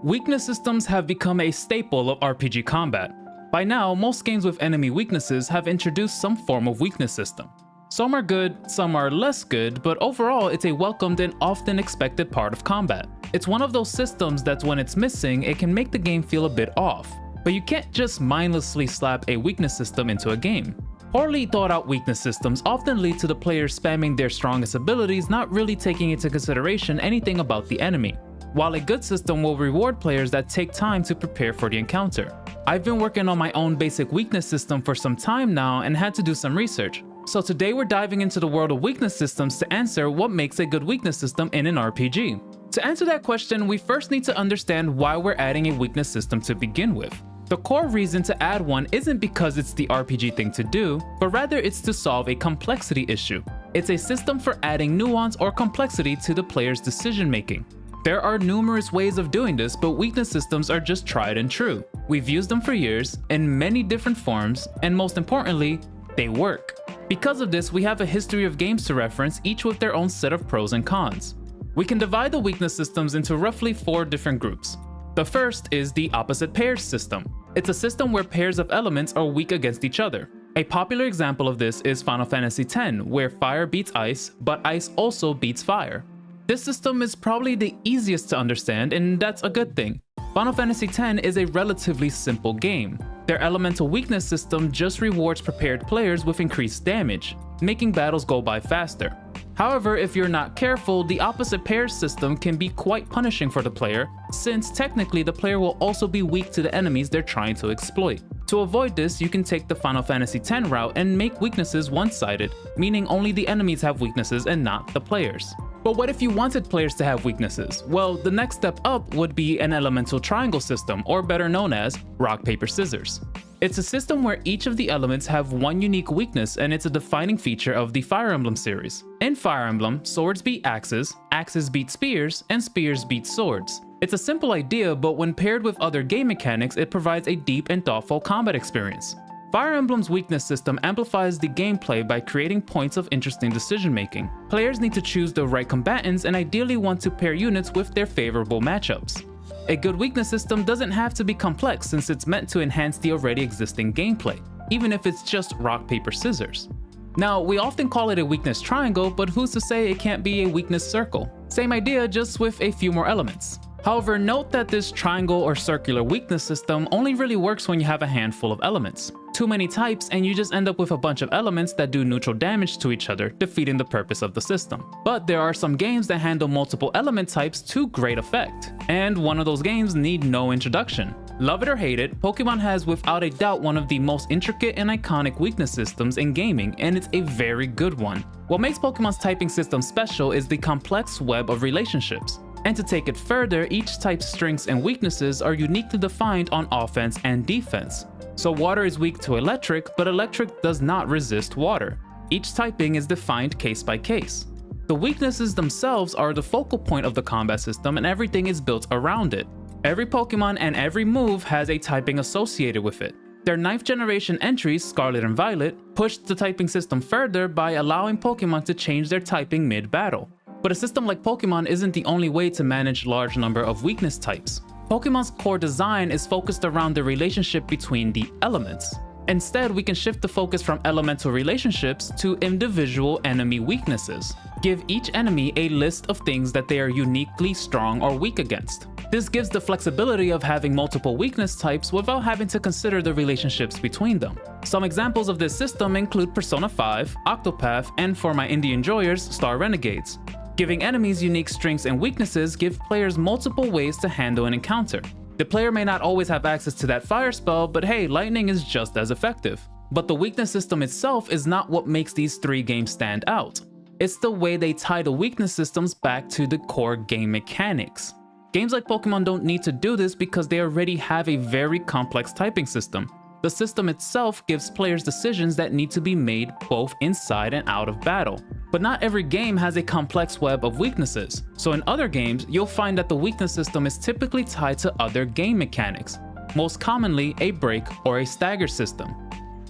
Weakness systems have become a staple of RPG combat. By now, most games with enemy weaknesses have introduced some form of weakness system. Some are good, some are less good, but overall it's a welcomed and often expected part of combat. It's one of those systems that when it's missing, it can make the game feel a bit off. But you can't just mindlessly slap a weakness system into a game. Poorly thought out weakness systems often lead to the players spamming their strongest abilities, not really taking into consideration anything about the enemy. While a good system will reward players that take time to prepare for the encounter. I've been working on my own basic weakness system for some time now and had to do some research. So today we're diving into the world of weakness systems to answer what makes a good weakness system in an RPG. To answer that question, we first need to understand why we're adding a weakness system to begin with. The core reason to add one isn't because it's the RPG thing to do, but rather it's to solve a complexity issue. It's a system for adding nuance or complexity to the player's decision making. There are numerous ways of doing this, but weakness systems are just tried and true. We've used them for years, in many different forms, and most importantly, they work. Because of this, we have a history of games to reference, each with their own set of pros and cons. We can divide the weakness systems into roughly 4 different groups. The first is the opposite pairs system. It's a system where pairs of elements are weak against each other. A popular example of this is Final Fantasy X, where fire beats ice, but ice also beats fire. This system is probably the easiest to understand, and that's a good thing. Final Fantasy X is a relatively simple game. Their elemental weakness system just rewards prepared players with increased damage, making battles go by faster. However, if you're not careful, the opposite pairs system can be quite punishing for the player, since technically the player will also be weak to the enemies they're trying to exploit. To avoid this, you can take the Final Fantasy X route and make weaknesses one-sided, meaning only the enemies have weaknesses and not the players. But what if you wanted players to have weaknesses? Well, the next step up would be an elemental triangle system, or better known as rock, paper, scissors. It's a system where each of the elements have one unique weakness, and it's a defining feature of the Fire Emblem series. In Fire Emblem, swords beat axes, axes beat spears, and spears beat swords. It's a simple idea, but when paired with other game mechanics, it provides a deep and thoughtful combat experience. Fire Emblem's weakness system amplifies the gameplay by creating points of interesting decision making. Players need to choose the right combatants and ideally want to pair units with their favorable matchups. A good weakness system doesn't have to be complex since it's meant to enhance the already existing gameplay, even if it's just rock, paper, scissors. Now, we often call it a weakness triangle, but who's to say it can't be a weakness circle? Same idea, just with a few more elements. However, note that this triangle or circular weakness system only really works when you have a handful of elements. Too many types and you just end up with a bunch of elements that do neutral damage to each other, defeating the purpose of the system. But there are some games that handle multiple element types to great effect, and one of those games need no introduction. Love it or hate it, Pokemon has without a doubt one of the most intricate and iconic weakness systems in gaming, and it's a very good one. What makes Pokemon's typing system special is the complex web of relationships. And to take it further, each type's strengths and weaknesses are uniquely defined on offense and defense. So water is weak to electric, but electric does not resist water. Each typing is defined case by case. The weaknesses themselves are the focal point of the combat system and everything is built around it. Every Pokemon and every move has a typing associated with it. Their 9th generation entries, Scarlet and Violet, pushed the typing system further by allowing Pokemon to change their typing mid-battle. But a system like Pokemon isn't the only way to manage large number of weakness types. Pokemon's core design is focused around the relationship between the elements. Instead, we can shift the focus from elemental relationships to individual enemy weaknesses. Give each enemy a list of things that they are uniquely strong or weak against. This gives the flexibility of having multiple weakness types without having to consider the relationships between them. Some examples of this system include Persona 5, Octopath, and for my indie enjoyers, Star Renegades. Giving enemies unique strengths and weaknesses give players multiple ways to handle an encounter. The player may not always have access to that fire spell, but hey, lightning is just as effective. But the weakness system itself is not what makes these 3 games stand out. It's the way they tie the weakness systems back to the core game mechanics. Games like Pokemon don't need to do this because they already have a very complex typing system. The system itself gives players decisions that need to be made both inside and out of battle. But not every game has a complex web of weaknesses, so in other games, you'll find that the weakness system is typically tied to other game mechanics, most commonly a break or a stagger system.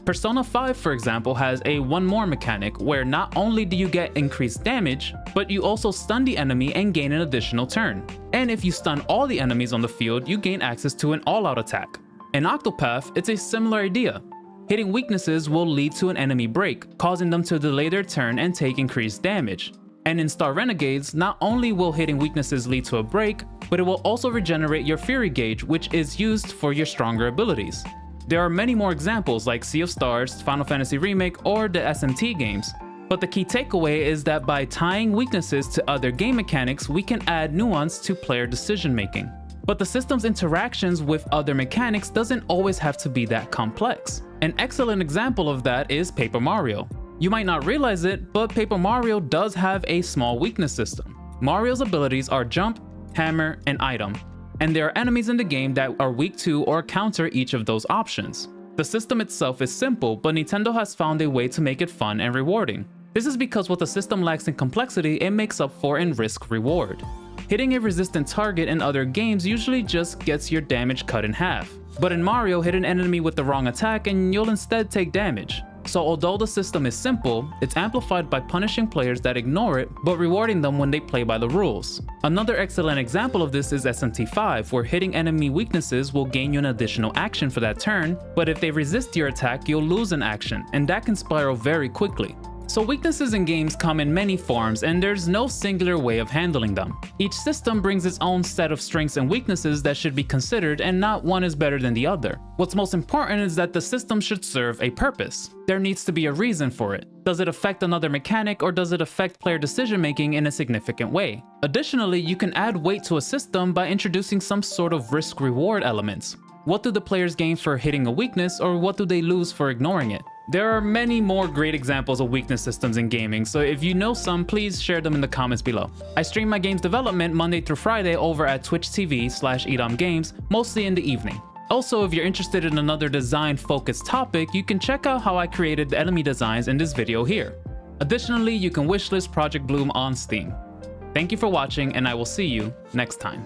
Persona 5, for example, has a one more mechanic where not only do you get increased damage, but you also stun the enemy and gain an additional turn. And if you stun all the enemies on the field, you gain access to an all-out attack. In Octopath, it's a similar idea. Hitting weaknesses will lead to an enemy break, causing them to delay their turn and take increased damage. And in Star Renegades, not only will hitting weaknesses lead to a break, but it will also regenerate your Fury Gauge, which is used for your stronger abilities. There are many more examples like Sea of Stars, Final Fantasy Remake, or the SMT games. But the key takeaway is that by tying weaknesses to other game mechanics, we can add nuance to player decision making. But the system's interactions with other mechanics doesn't always have to be that complex. An excellent example of that is Paper Mario. You might not realize it, but Paper Mario does have a small weakness system. Mario's abilities are jump, hammer, and item, and there are enemies in the game that are weak to or counter each of those options. The system itself is simple, but Nintendo has found a way to make it fun and rewarding. This is because what the system lacks in complexity, it makes up for in risk-reward. Hitting a resistant target in other games usually just gets your damage cut in half. But in Mario, hit an enemy with the wrong attack and you'll instead take damage. So although the system is simple, it's amplified by punishing players that ignore it, but rewarding them when they play by the rules. Another excellent example of this is SMT5, where hitting enemy weaknesses will gain you an additional action for that turn, but if they resist your attack, you'll lose an action, and that can spiral very quickly. So weaknesses in games come in many forms, and there's no singular way of handling them. Each system brings its own set of strengths and weaknesses that should be considered, and not one is better than the other. What's most important is that the system should serve a purpose. There needs to be a reason for it. Does it affect another mechanic, or does it affect player decision making in a significant way? Additionally, you can add weight to a system by introducing some sort of risk-reward elements. What do the players gain for hitting a weakness, or what do they lose for ignoring it? There are many more great examples of weakness systems in gaming, so if you know some, please share them in the comments below. I stream my games development Monday through Friday over at twitch.tv/edomgames, mostly in the evening. Also, if you're interested in another design-focused topic, you can check out how I created the enemy designs in this video here. Additionally, you can wishlist Project Bloom on Steam. Thank you for watching, and I will see you next time.